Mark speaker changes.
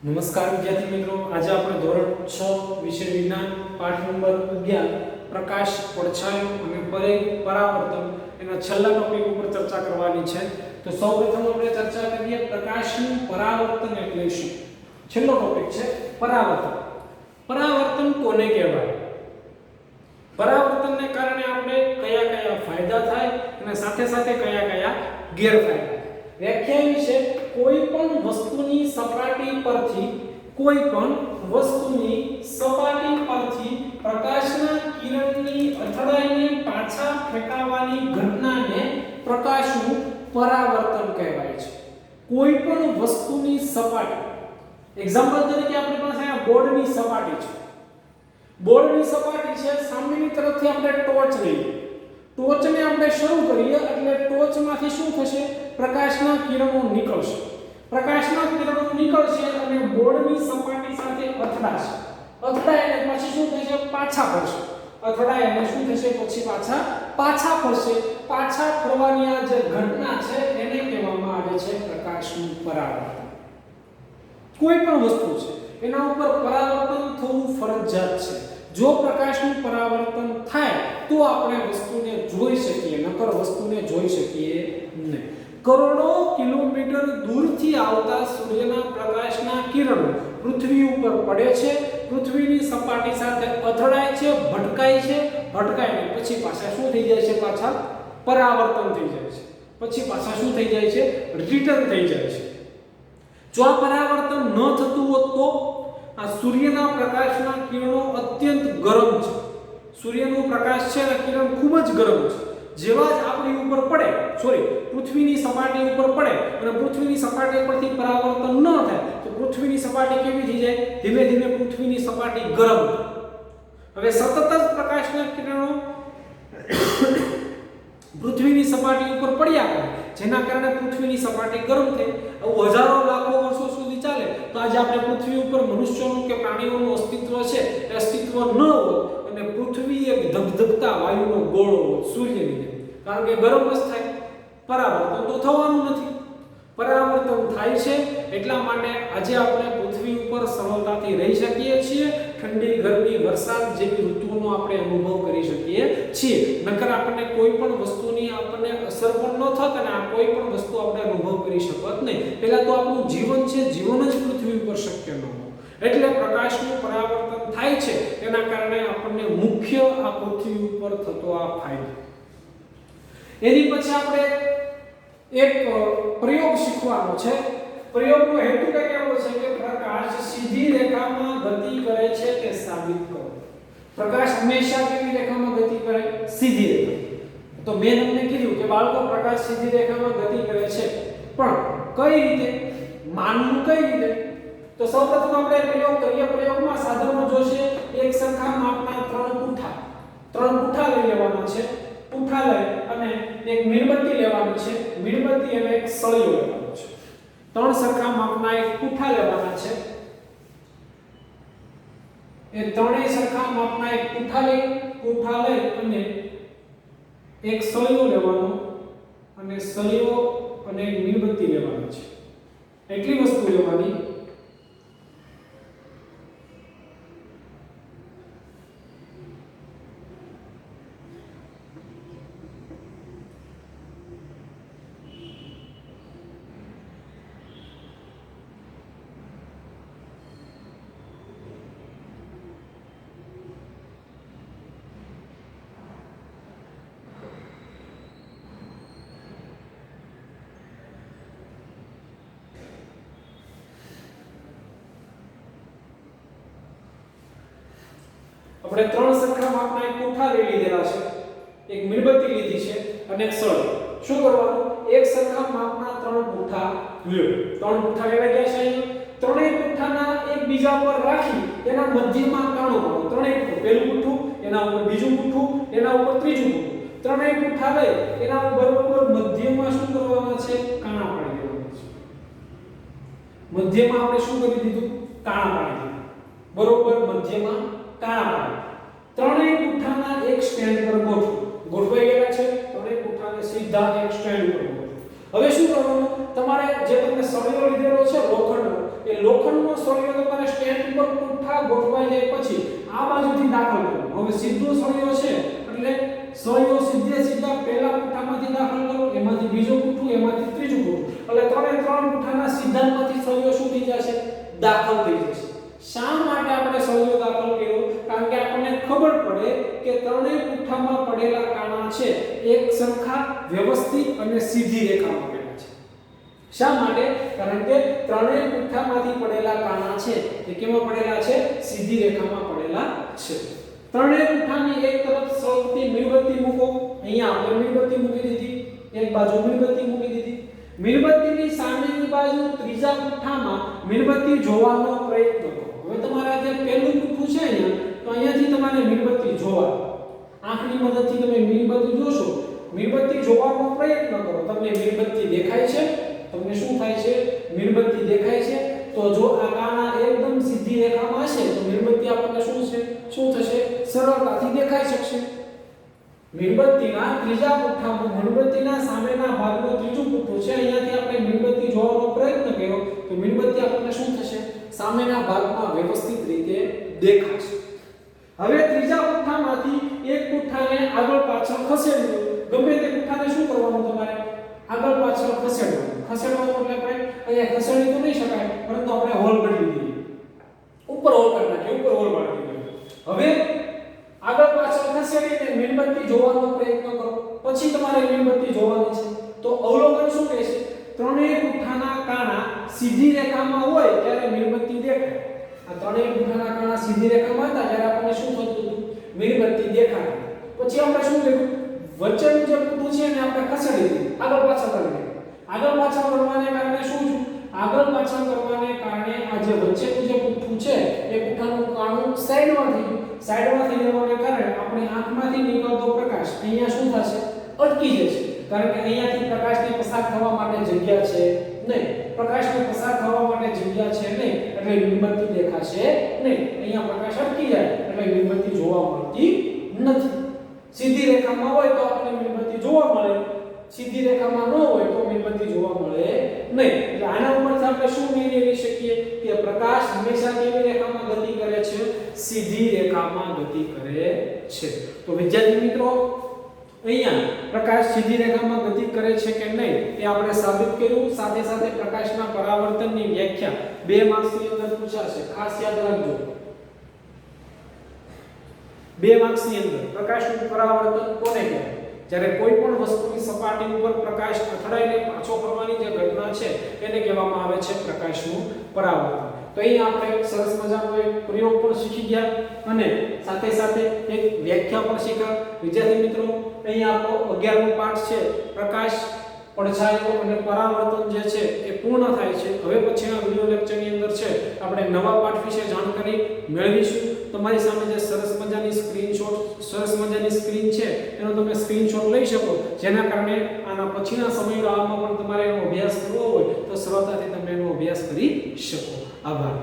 Speaker 1: નમસ્કાર વિદ્યાર્થી મિત્રો, આજે આપણે ધોરણ 6 વિષય વિજ્ઞાન પાઠ નંબર 11 પ્રકાશ, પડછાયો અને પરાવર્તન એના છેલ્લા ટોપિક ઉપર ચર્ચા કરવાની છે. તો સૌપ્રથમ આપણે ચર્ચા કરીએ પ્રકાશનું પરાવર્તન એટલે શું. છેલ્લો ટોપિક છે પરાવર્તન. પરાવર્તન કોને કહેવાય? પરાવર્તનને કારણે આપણે કયા કયા ફાયદા થાય અને સાથે સાથે કયા કયા ગેરફાયદા. વ્યાખ્યા વિશે કોઈ પણ વસ્તુની સપાટી પરથી પ્રકાશના કિરણની અથડાઈને પાછા ફેંકાવાની ઘટનાને પ્રકાશનું પરાવર્તન કહેવાય છે. કોઈ પણ વસ્તુની સપાટી, એક્ઝામ્પલ તરીકે આપણી પાસે આ બોર્ડની સપાટી છે. બોર્ડની સપાટી છે, સામેની તરફથી આપણે ટોર્ચ લઈએ. ટોર્ચને આપણે શરૂ કરીએ એટલે ટોર્ચમાંથી શું થશે? પ્રકાશના કિરણો નીકળશે. પ્રકાશના કિરણો નીકળશે અને બોર્ડની સપાટી સાથે અથડાશે. અથડાય એટલે પછી શું થશે? પાછા ફરશે. અથડાય એટલે શું થશે? પછી પાછા ફરશે. પાછા ફરવાની આ જે ઘટના છે એને કહેવામાં આવે છે પ્રકાશનું પરાવર્તન. કોઈ પણ વસ્તુ છે એના ઉપર પરાવર્તન થવું ફરજિયાત છે. જો પ્રકાશનું પરાવર્તન થાય તો આપણે વસ્તુને જોઈ શકીએ, નકર વસ્તુને જોઈ શકીએ નહીં. કરોડો કિલોમીટર દૂરથી આવતા સૂર્યના પ્રકાશના કિરણો પૃથ્વી ઉપર પડે છે, પૃથ્વીની સપાટી સાથે અથડાય છે, ભટકાય છે, ભટકાઈને પછી પાછા શું થઈ જાય છે? પાછા પરાવર્તન થઈ જાય છે. પછી પાછા શું થઈ જાય છે? રિટર્ન થઈ જાય છે. જો આ પરાવર્તન ન થતું હોત તો આ સૂર્યના પ્રકાશના કિરણો અત્યંત ગરમ છે. સૂર્યનો પ્રકાશ છે અને કિરણ ખૂબ જ ગરમ છે. જેવા જ આપણી ઉપર પડે, પૃથ્વીની સપાટી ઉપર પડે અને પૃથ્વીની સપાટી પરથી પરાવર્તન ન થાય તો પૃથ્વીની સપાટી કેવી થઈ જાય? ધીમે ધીમે પૃથ્વીની સપાટી ગરમ થાય. હવે સતત જ પ્રકાશના કિરણો પૃથ્વીની સપાટી ઉપર પડ્યા કરે, જેના કારણે પૃથ્વીની સપાટી ગરમ થઈ. આવું હજારો લાખો વર્ષો સુધી ચાલે તો આજે આપણે પૃથ્વી ઉપર મનુષ્યોનું કે પ્રાણીઓનું અસ્તિત્વ છે એ અસ્તિત્વ ન હોય અને પૃથ્વી એક ધગધગતા વાયુનો ગોળો હોય સૂર્યની જેમ. કારણ કે ગરમ જ થાય, પરાવર્તન તો થવાનું નથી. પરાવર્તન થાય છે એટલા માટે આજે આપણે પૃથ્વી ઉપર સરળતાથી રહી શકીએ છીએ. ઠંડી, ગરમી, વરસાદ જેવી ઋતુઓનો આપણે અનુભવ કરી શકીએ છીએ. નકર આપણને કોઈ પણ વસ્તુની આપણને અસર પણ ન થત અને આ કોઈ પણ વસ્તુ આપણે અનુભવ કરી શકત નહીં. પહેલા તો આપણું જીવન છે, જીવન જ પૃથ્વી ઉપર શક્ય ન હોય. એટલે પ્રકાશનું પરાવર્તન થાય છે એના કારણે આપણને મુખ્ય આ પૃથ્વી ઉપર થતો આ ફાયદો. એની પછી આપણે એક પ્રયોગ શીખવાનો છે. પ્રયોગનો હેતુ કંઈક એવો છે કે પ્રકાશ સીધી રેખામાં ગતિ કરે છે તે સાબિત કરો. પ્રકાશ હંમેશા કેવી રેખામાં ગતિ કરે? સીધી રેખા. તો મેં તમને કીધું કે બાળકો પ્રકાશ સીધી રેખામાં ગતિ કરે છે, પણ કઈ રીતે માનવું? કઈ રીતે? તો સૌપ્રથમ આપણે પ્રયોગ કરીએ. પ્રયોગમાં સાધનો જોશે. એક સરખા માપના ત્રણ પુઠ્ઠા લઈ લેવાના છે. પુઠ્ઠા લઈ અને એક મીણબત્તી લેવાની છે. મીણબત્તી અને એક સળિયો લેવાનો છે. ત્રણ સરખા માપના એક પુઠ્ઠા લેવાના છે. એ ત્રણેય સરખા માપના એક પુઠ્ઠા લઈ અને એક સળિયો લેવાનો અને સળિયો અને એક મીણબત્તી લેવાની છે. એટલી વસ્તુ લેવાની. આપણે ત્રણ સરખા માપના એક પુઠ્ઠા લઈ લીધેલા છે, એક મીણબત્તી લીધી છે અને એક સળિયો. શું કરવાનું? એક સરખા માપના ત્રણ પુઠ્ઠા લ્યો. ત્રણ પુઠ્ઠા લેવા ગયા છે. ત્રણેય પુઠ્ઠાના એક બીજા પર રાખી એના મધ્યમાં કાણો પાડો. ત્રણેય પુઠ્ઠું, પહેલું પુઠ્ઠું, એના ઉપર બીજું પુઠ્ઠું, એના ઉપર ત્રીજું પુઠ્ઠું. ત્રણેય પુઠ્ઠા લઈ એના બરોબર મધ્યમાં શું કરવાના છે? કાણા પાડી દેવાના છે. મધ્યમાં આપણે શું કરી દીધું? કાણા પાડી દીધું. બરોબર મધ્યમાં કાણા પાડી. ત્રણેય પુઠ્ઠાના એક સ્ટેન્ડ પર ગોઠવાઈ ગયેલા છે. ત્રણેય પુઠ્ઠાને સીધા એક સ્ટેન્ડ પર ગોઠવો. હવે શું કરવાનું? તમારે જે તમને સળિયો લીધેલો છે લોખંડનો એ લોખંડનો સળિયો તમારે સ્ટેન્ડ ઉપર પુઠ્ઠા ગોઠવાઈ જાય પછી આ બાજુથી દાખલ કરો. હવે સીધો સળિયો છે એટલે સળિયો સીધા પહેલા પુઠ્ઠામાંથી દાખલ કરો, એમાંથી બીજો પુઠ્ઠું, એમાંથી ત્રીજું પુઠ્ઠું, એટલે ત્રણ પુઠ્ઠાના સિદ્ધાંતમાંથી સળિયો શું થઈ જશે? દાખલ થઈ જશે. શા માટે આપણે સળિયો દાખલ કર્યો? કારણ કે આપણને ખબર પડે કે ત્રણેય પુઠ્ઠામાં પડેલા કાણા છે એક સરખા વ્યવસ્થિત અને સીધી રેખામાં પડેલા છે. શા માટે? કારણ કે ત્રણેય પુઠ્ઠામાંથી પડેલા કાણા છે એ કેમાં પડેલા છે? સીધી રેખામાં પડેલા છે. ત્રણેય પુઠ્ઠાની એક તરફ સૌથી મીણબત્તી મૂકો. અહીંયા આપણે મીણબત્તી મૂકી દીધી, એક બાજુ મીણબત્તી મૂકી દીધી. મીણબત્તીની સામેની બાજુ ત્રીજા પુઠ્ઠામાં મીણબત્તી જોવાનો પ્રયત્ન કરો. હવે તમારા જે પહેલું પુઠ્ઠું છે અહીંયા, તો અહીંયાથી તમારે મીણબત્તી જોવા, આંખની મદદથી તમે મીણબત્તી જોશો. મીણબત્તી જોવાનો પ્રયત્ન કરો. તમને મીણબત્તી દેખાય છે? તમને શું થાય છે? મીણબત્તી દેખાય છે. તો જો આ કાણા એકદમ સીધી રેખામાં હશે તો મીણબત્તી આપણને શું થશે? સરળતાથી દેખાઈ શકશે. મીણબત્તીના ત્રીજા પુઠ્ઠામાં મીણબત્તીના સામેના ભાગનું ત્રીજું પુઠ્ઠું છે, અહીંયાથી આપણે મીણબત્તી જોવાનો પ્રયત્ન કર્યો તો મીણબત્તી આપણને શું થશે? સામેના ભાગમાં વ્યવસ્થિત રીતે દેખાશે. હવે ત્રીજા પુઠ્ઠામાંથી એક પુઠ્ઠાને આગળ પાછળ ખસેડવું. ગમે તે પુઠ્ઠાને શું કરવાનું? તમારે આગળ પાછળ ખસેડવાનું. ખસેડવાનું એટલે આપણે અહીંયા ખસેડી તો નહીં શકાય, પરંતુ આપણે હોલ કરી દઈએ. ઉપર હોલ કરી નાખીએ, ઉપર હોલ પાડી દઈએ. હવે આગળ પાછળ ખસેડીને મીણબત્તી જોવાનો પ્રયત્ન કરો. પછી તમારે મીણબત્તી જોવાની છે. તો અવલોકન શું કહે છે? ત્રણેય પુઠ્ઠાના કાણા સીધી રેખામાં હોય ત્યારે મીણબત્તી દેખાય. આ ત્રણેય પુઠ્ઠાના કાણા સીધી રેખામાં હતા ત્યારે આપણને શું થતું હતું? મીણબત્તી દેખાય. પછી આપણે શું કર્યું? વચ્ચેનું જે પુઠ્ઠું છે એને આપણે ખસેડી દીધું, આગળ પાછળ કરી દીધું. આગળ પાછળ કરવાને કારણે શું થયું? આગળ પાછળ કરવાને કારણે આ જે વચ્ચેનું જે પુઠ્ઠું છે એ પુઠ્ઠાનું કાણું સાઈડમાં થઈ ગયું. સાઈડમાં થઈ જવાને કારણે આપણી આંખમાંથી નીકળતો પ્રકાશ અહીંયા શું થશે? અટકી જશે. કારણ કે અહીંયાથી પ્રકાશને પસાર થવા માટે જગ્યા છે નહીં. પ્રકાશને પસાર થવા માટે જગ્યા છે નહીં એટલે મીણબત્તી દેખાશે નહીં. અહીંયા પ્રકાશ અટકી જાય એટલે મીણબત્તી જોવા મળતી નથી. સીધી રેખામાં હોય તો આપણને મીણબત્તી જોવા મળે, સીધી રેખામાં ન હોય તો મીણબત્તી જોવા મળે નહીં. એટલે આના ઉપરથી આપણે શું મેળવી શકીએ કે પ્રકાશ હંમેશા કેવી રેખામાં ગતિ કરે છે? સીધી રેખામાં ગતિ કરે છે. તો વિદ્યાર્થી મિત્રો, અહીંયા પ્રકાશ સીધી રેખામાં ગતિ કરે છે કે નહીં તે આપણે સાબિત કર્યું. સાથે સાથે પ્રકાશના પરાવર્તનની વ્યાખ્યા 2 માર્ક્સની અંદર પૂછાશે, ખાસ યાદ રાખજો. 2 માર્ક્સની અંદર પ્રકાશનું પરાવર્તન કોને કહેવાય? જ્યારે કોઈ પણ વસ્તુની સપાટી ઉપર પ્રકાશ અથડાઈને પાછો ફરવાની જે ઘટના છે એને કહેવામાં આવે છે પ્રકાશનું પરાવર્તન. તો અહીં આપણે સરસ મજાનો એક પ્રયોગ પણ શીખી ગયા અને સાથે સાથે એક વ્યાખ્યા પણ શીખ્યા. વિદ્યાર્થી મિત્રો, અહીં આપણો 11મો પાઠ છે પ્રકાશ, પડછાયો અને પરાવર્તન જે છે એ પૂર્ણ થાય છે. હવે પછીના વિડિયો લેક્ચરની અંદર છે આપણે નવા પાઠ વિશે જાણકારી મેળવીશું. તમારી સામે જે સરસ મજાની સ્ક્રીન છે એનો તમે સ્ક્રીનશોટ લઈ શકો, જેના કારણે આના પછીના સમયગાળામાં પણ તમારે એનો અભ્યાસ કરવો હોય તો સરળતાથી તમે એનો અભ્યાસ કરી શકો. આભાર.